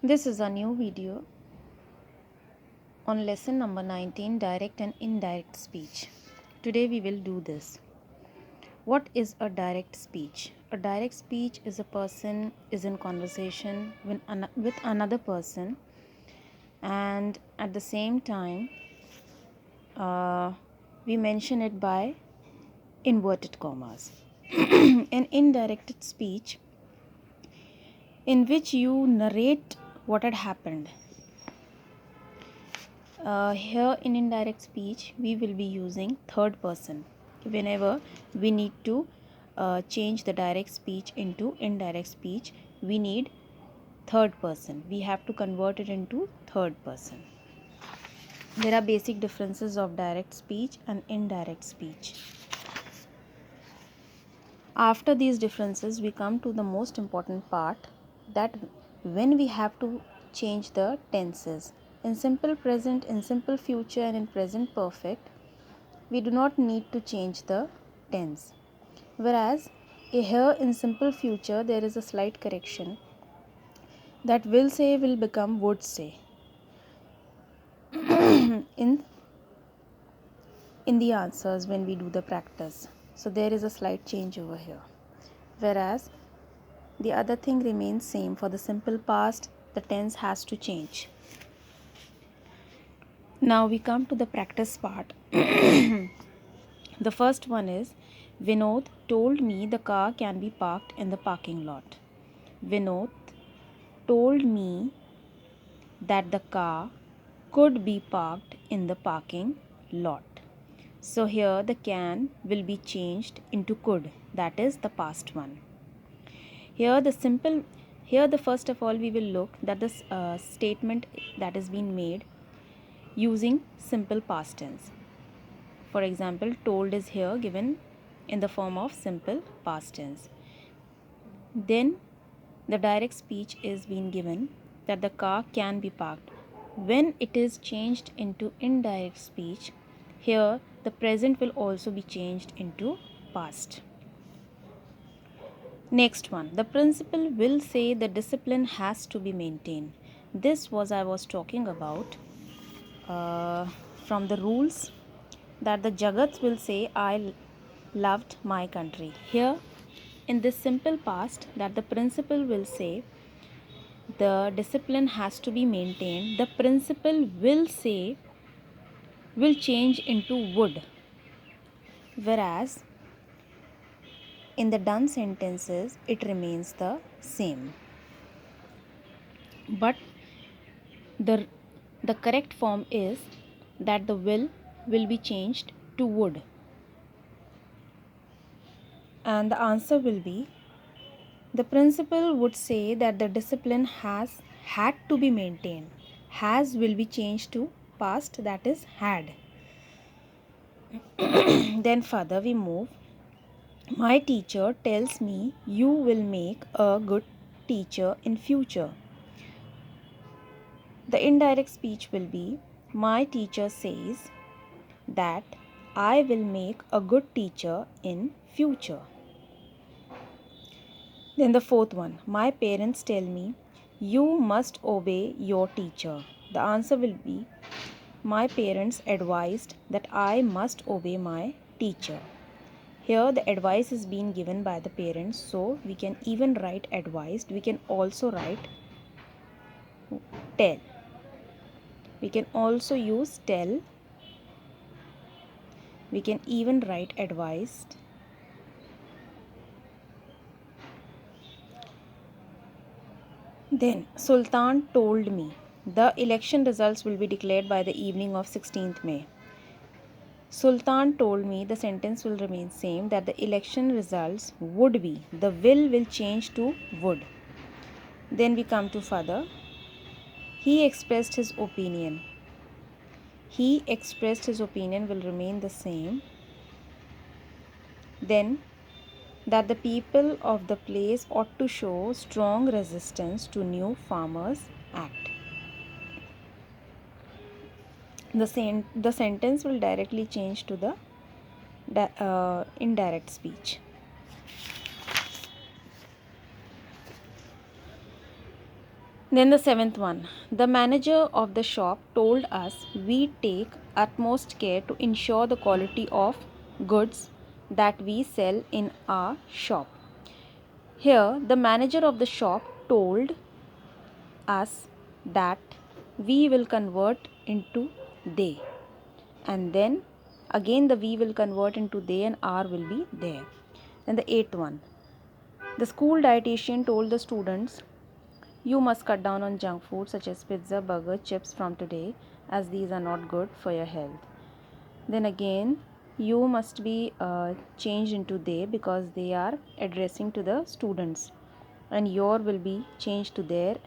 This is a new video on lesson number 19, direct and indirect speech. Today we will do this. What is a direct speech? A direct speech is a person is in conversation with another person, and at the same time we mention it by inverted commas. An indirect speech in which you narrate what had happened. Here in indirect speech we will be using third person whenever we need to change the direct speech into indirect speech. We need third person, we have to convert it into third person. There are basic differences of direct speech and indirect speech. After these differences we come to the most important part, that when we have to change the tenses. In simple present, in simple future, and in present perfect, we do not need to change the tense. Whereas here in simple future there is a slight correction, that will say will become would say in the answers when we do the practice. So there is a slight change over here. Whereas the other thing remains same. For the simple past, the tense has to change. Now we come to the practice part. The first one is, Vinod told me the car can be parked in the parking lot. Vinod told me that the car could be parked in the parking lot. So here the can will be changed into could, that is the past one. Here the first of all we will look that this statement that is being made using simple past tense. For example, told is here given in the form of simple past tense. Then the direct speech is being given that the car can be parked. When it is changed into indirect speech, here the present will also be changed into past. Next one, the principal will say the discipline has to be maintained. This was I was talking about from the rules, that the Jagats will say I loved my country. Here in this simple past, that the principal will say the discipline has to be maintained, the principal will say will change into would. Whereas in the done sentences it remains the same. But the correct form is that the will be changed to would. And the answer will be, the principal would say that the discipline has had to be maintained. Has will be changed to past, that is had. Then further we move. My teacher tells me you will make a good teacher in future. The indirect speech will be, my teacher says that I will make a good teacher in future. Then the fourth one, my parents tell me you must obey your teacher. The answer will be, my parents advised that I must obey my teacher. Here the advice is being given by the parents, so we can even write advised. We can also write tell. We can also use tell. We can even write advised. Then Sultan told me the election results will be declared by the evening of 16th May. Sultan told me, the sentence will remain same, that the election results would be, the will change to would. Then we come to further. He expressed his opinion. He expressed his opinion will remain the same. Then that the people of the place ought to show strong resistance to new Farmers Act. The sentence will directly change to the indirect speech. Then the seventh one. The manager of the shop told us we take utmost care to ensure the quality of goods that we sell in our shop. Here, the manager of the shop told us that we will convert into they, and then again the we will convert into they and are will be there. Then the eighth one. The school dietitian told the students you must cut down on junk food such as pizza, burger, chips from today as these are not good for your health. Then again, you must be changed into they because they are addressing to the students, and your will be changed to their,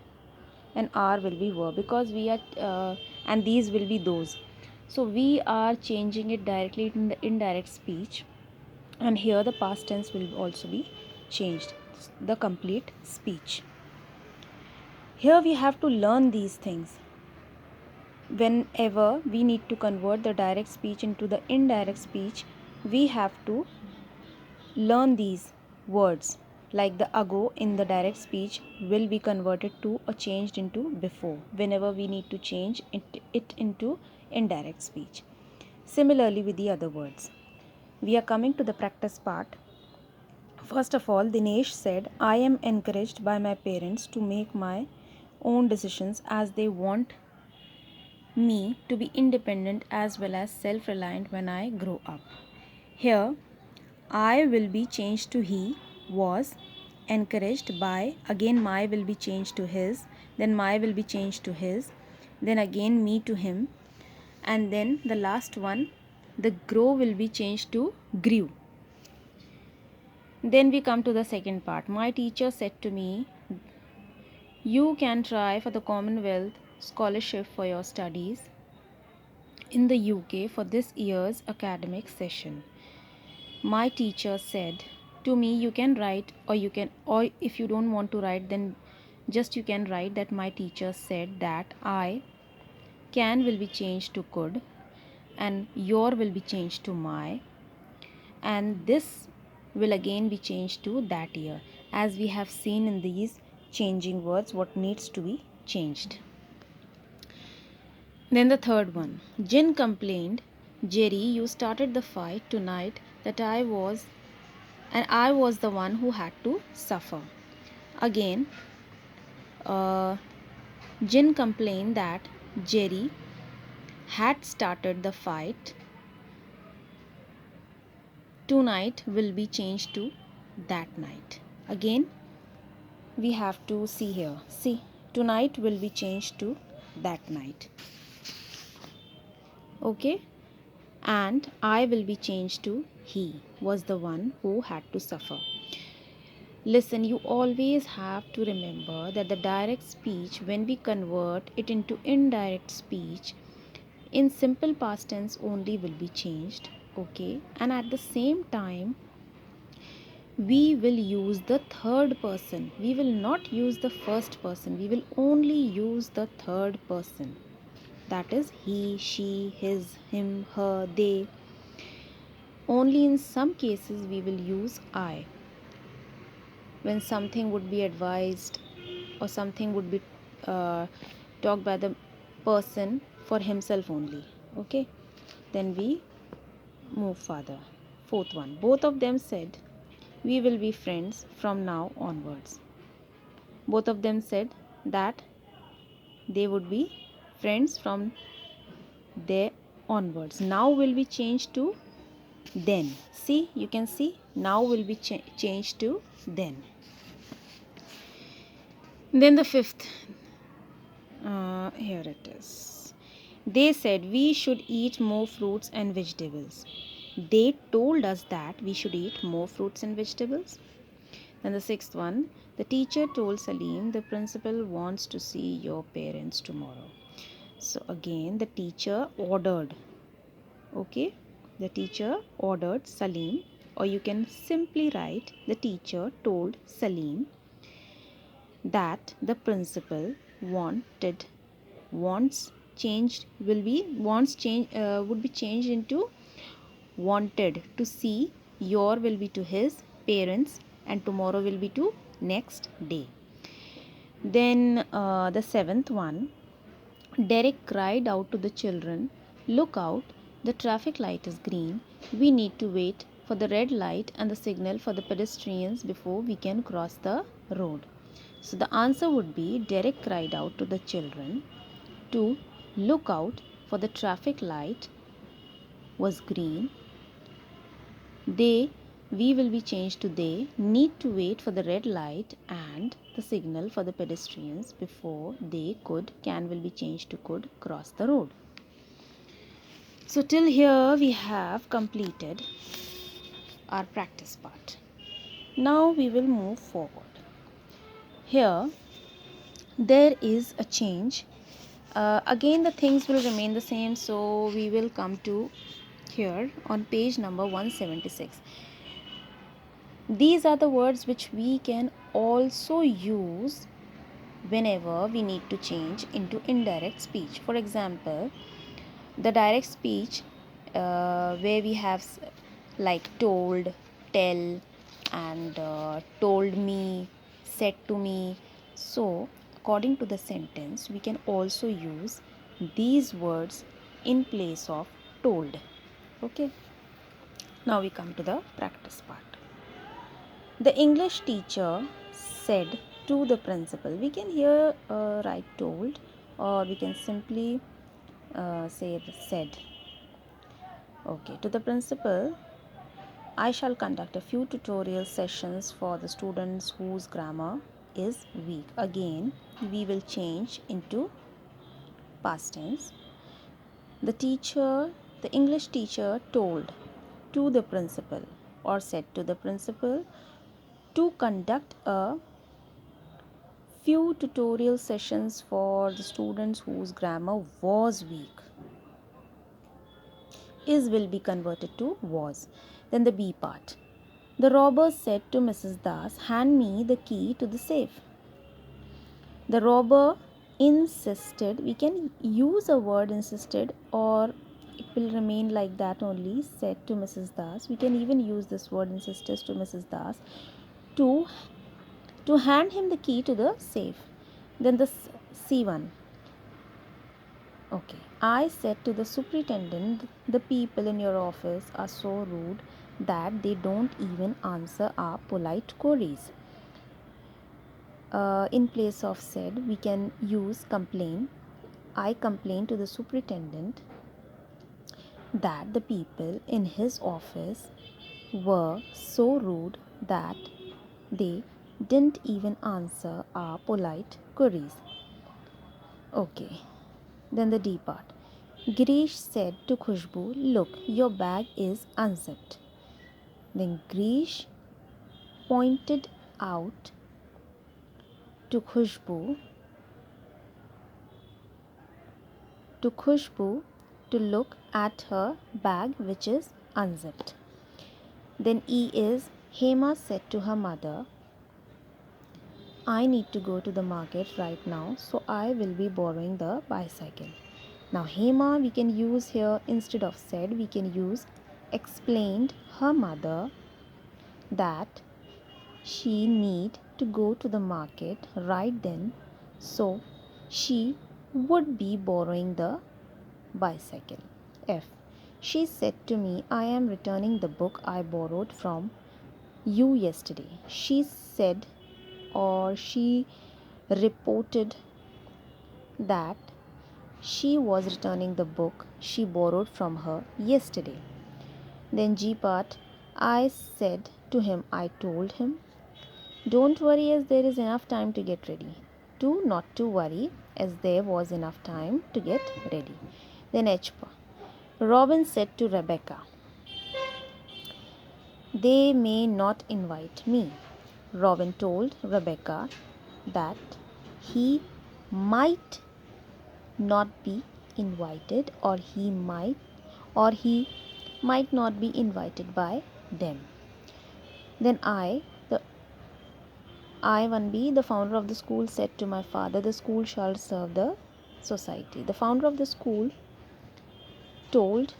and our will be were because we are and these will be those. So we are changing it directly in the indirect speech, and here the past tense will also be changed, the complete speech. Here we have to learn these things. Whenever we need to convert the direct speech into the indirect speech, we have to learn these words. Like the ago in the direct speech will be converted to or changed into before whenever we need to change it into indirect speech. Similarly with the other words. We are coming to the practice part. First of all, Dinesh said, I am encouraged by my parents to make my own decisions as they want me to be independent as well as self reliant when I grow up. Here, I will be changed to he, was encouraged by, again, my will be changed to his, then my will be changed to his, then again, me to him, and then the last one, the grow will be changed to grew. Then we come to the second part. My teacher said to me, you can try for the Commonwealth scholarship for your studies in the UK for this year's academic session. My teacher said to me, you can write, or if you don't want to write, then just you can write that my teacher said that I can will be changed to could, and your will be changed to my, and this will again be changed to that year, as we have seen in these changing words what needs to be changed. Then the third one. Jin complained, Jerry, you started the fight tonight that I was the one who had to suffer. Again, Jin complained that Jerry had started the fight. Tonight will be changed to that night. Again, we have to see here. See, tonight will be changed to that night. Okay? And I will be changed to he was the one who had to suffer. Listen, you always have to remember that the direct speech, when we convert it into indirect speech, in simple past tense only will be changed. Okay? And at the same time, we will use the third person. We will not use the first person. We will only use the third person. That is he, she, his, him, her, they. Only in some cases we will use I. When something would be advised or something would be talked by the person for himself only. Okay? Then we move further. Fourth one. Both of them said, we will be friends from now onwards. Both of them said that they would be friends from there onwards. Now will be changed to then. See, you can see now will be changed to then. Then the fifth, here it is. They said we should eat more fruits and vegetables. They told us that we should eat more fruits and vegetables. Then the sixth one, the teacher told Salim, the principal wants to see your parents tomorrow. So again, the teacher ordered. Okay, the teacher ordered Salim, or you can simply write the teacher told Salim that the principal wants changed will be wants change would be changed into wanted to see, your will be to his parents, and tomorrow will be to next day. Then the seventh one, Derek cried out to the children, "Look out, the traffic light is green. We need to wait for the red light and the signal for the pedestrians before we can cross the road." So the answer would be Derek cried out to the children to look out for the traffic light was green. They, we will be changed to they, need to wait for the red light and the signal for the pedestrians before they could, can will be changed to could, cross the road. So till here we have completed our practice part. Now we will move forward. Here there is a change. Again the things will remain the same, so we will come to here on page number 176. These are the words which we can also use whenever we need to change into indirect speech. For example, the direct speech where we have like told, tell, and told me, said to me. So according to the sentence, we can also use these words in place of told. Okay, now we come to the practice part. The English teacher said to the principal. We can here write told, or we can simply say said. Okay, to the principal, "I shall conduct a few tutorial sessions for the students whose grammar is weak." Again, we will change into past tense. The English teacher told to the principal or said to the principal to conduct a few tutorial sessions for the students whose grammar was weak. Is will be converted to was. Then the B part. The robber said to Mrs. Das, "Hand me the key to the safe." The robber insisted. We can use a word insisted, or it will remain like that only. Said to Mrs. Das. We can even use this word insisted to Mrs. Das to hand him the key to the safe. Then the C1. Okay. I said to the superintendent, "The people in your office are so rude that they don't even answer our polite queries." In place of said, we can use complain. I complained to the superintendent that the people in his office were so rude that they didn't even answer our polite queries. Okay. Then the D part. Girish said to Khushbu, "Look, your bag is unzipped." Then Girish pointed out to Khushbu to look at her bag, which is unzipped. Then E is Hema said to her mother, "I need to go to the market right now, so I will be borrowing the bicycle." Now Hema we can use here instead of said, we can use explained her mother that she need to go to the market right then, so she would be borrowing the bicycle. F. She said to me, "I am returning the book I borrowed from you yesterday." She said, or she reported that she was returning the book she borrowed from her yesterday. Then G part. I said to him, I told him, "Don't worry, as there is enough time to get ready." To not to worry, as there was enough time to get ready. Then H part. Robin said to Rebecca, "They may not invite me." Robin told Rebecca that he might not be invited, or he might not be invited by them. Then the I1B, the founder of the school said to my father, "The school shall serve the society." The founder of the school told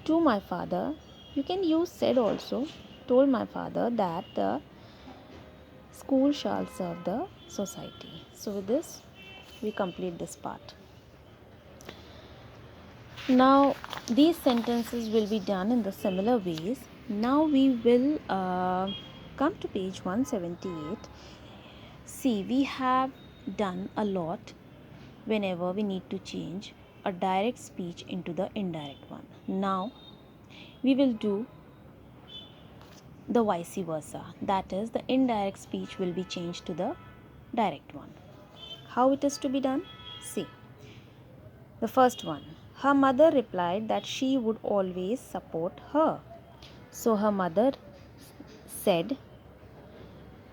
to my father, you can use said also, told my father that the School shall serve the society. So with this, we complete this part. Now these sentences will be done in the similar ways. Now we will come to page 178. See, we have done a lot whenever we need to change a direct speech into the indirect one. Now we will do the vice versa, that is, the indirect speech will be changed to the direct one. How it is to be done? See, the first one, her mother replied that she would always support her. So her mother said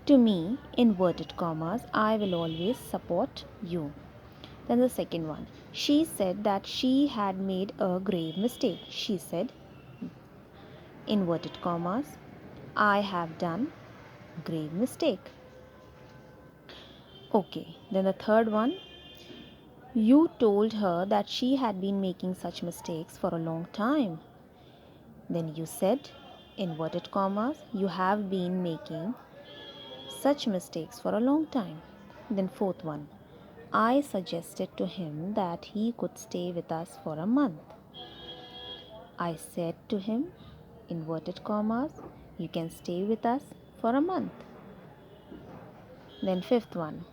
to me, inverted commas, I will always support you. Then the second one, she said that she had made a grave mistake. She said, inverted commas, I have done grave mistake. Okay, then the third one, you told her that she had been making such mistakes for a long time. Then you said, inverted commas, you have been making such mistakes for a long time. Then fourth one, I suggested to him that he could stay with us for a month. I said to him, inverted commas, you can stay with us for a month. Then fifth one,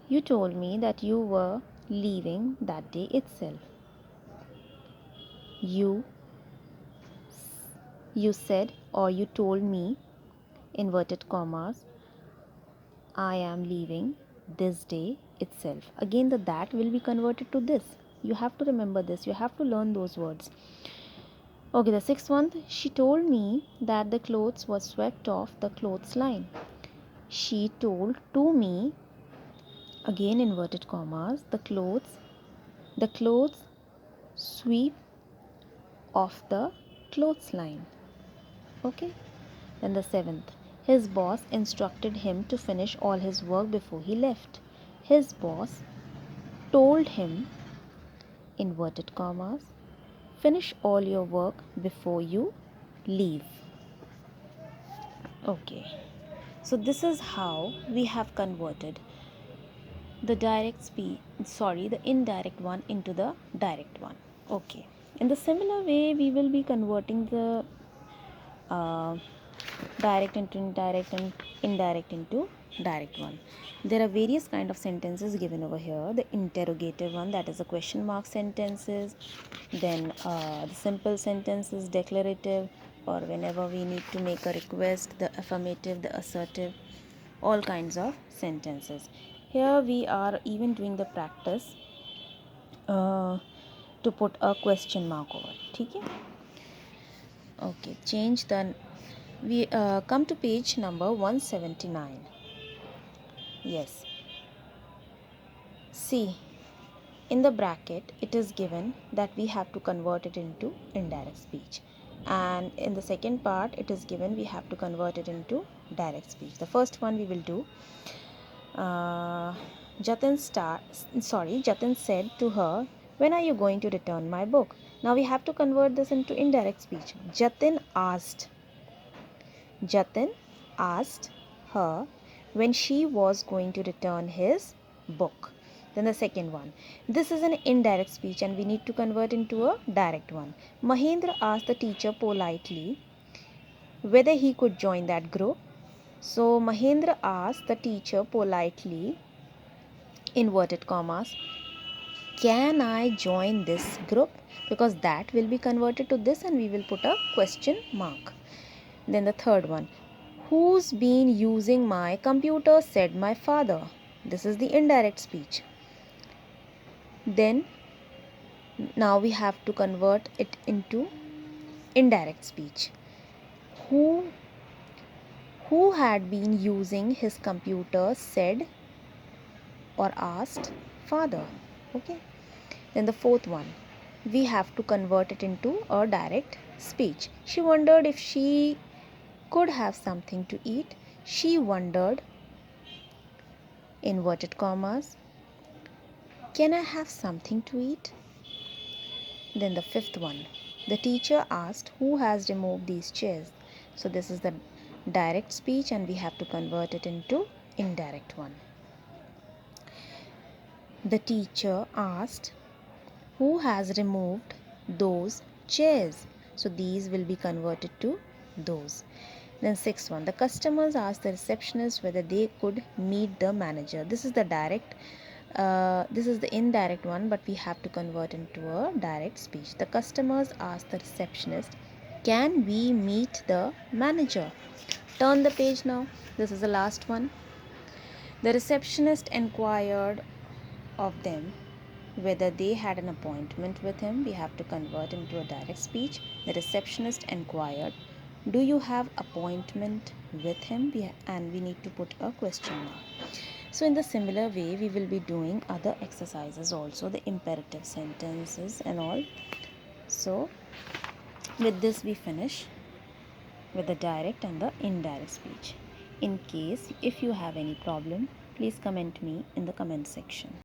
you told me that you were leaving that day itself. You said, or you told me, inverted commas, I am leaving this day itself. Again, the that will be converted to this. You have to remember this. You have to learn those words. Okay, the sixth one, she told me that the clothes were swept off the clothesline. She told to me, again inverted commas, the clothes sweep off the clothesline. Okay. Then the seventh, his boss instructed him to finish all his work before he left. His boss told him, inverted commas, finish all your work before you leave. Okay, so this is how we have converted the the indirect one into the direct one. Okay, in the similar way, we will be converting the uh, direct into indirect and indirect into direct one. There are various kind of sentences given over here. The interrogative one, that is the question mark sentences, then the simple sentences, declarative, or whenever we need to make a request, the affirmative, the assertive, all kinds of sentences. Here we are even doing the practice to put a question mark over it. Okay, okay, change the we come to page number 179. Yes, see, in the bracket it is given that we have to convert it into indirect speech, and in the second part it is given we have to convert it into direct speech. The first one we will do, Jatin said to her, when are you going to return my book? Now we have to convert this into indirect speech. Jatin asked her when she was going to return his book. Then the second one. This is an indirect speech and we need to convert into a direct one. Mahendra asked the teacher politely whether he could join that group. So Mahendra asked the teacher politely, inverted commas, can I join this group? Because that will be converted to this and we will put a question mark. Then the third one, who's been using my computer, said my father. This is the indirect speech. Then now we have to convert it into indirect speech. Who had been using his computer, said or asked father. Okay. Then the fourth one, we have to convert it into a direct speech. She wondered if she could have something to eat. She wondered, inverted commas, can I have something to eat? Then the fifth one, the teacher asked who has removed these chairs. So this is the direct speech and we have to convert it into indirect one. The teacher asked, who has removed those chairs? So these will be converted to those. Then sixth one, the customers asked the receptionist whether they could meet the manager. This is the direct, this is the indirect one, but we have to convert into a direct speech. The customers asked the receptionist, can we meet the manager? Turn the page now. This is the last one. The receptionist inquired of them whether they had an appointment with him. We have to convert into a direct speech. The receptionist inquired, do you have appointment with him? And we need to put a question mark. So in the similar way, we will be doing other exercises also, the imperative sentences and all. So with this we finish with the direct and the indirect speech. In case if you have any problem, please comment me in the comment section.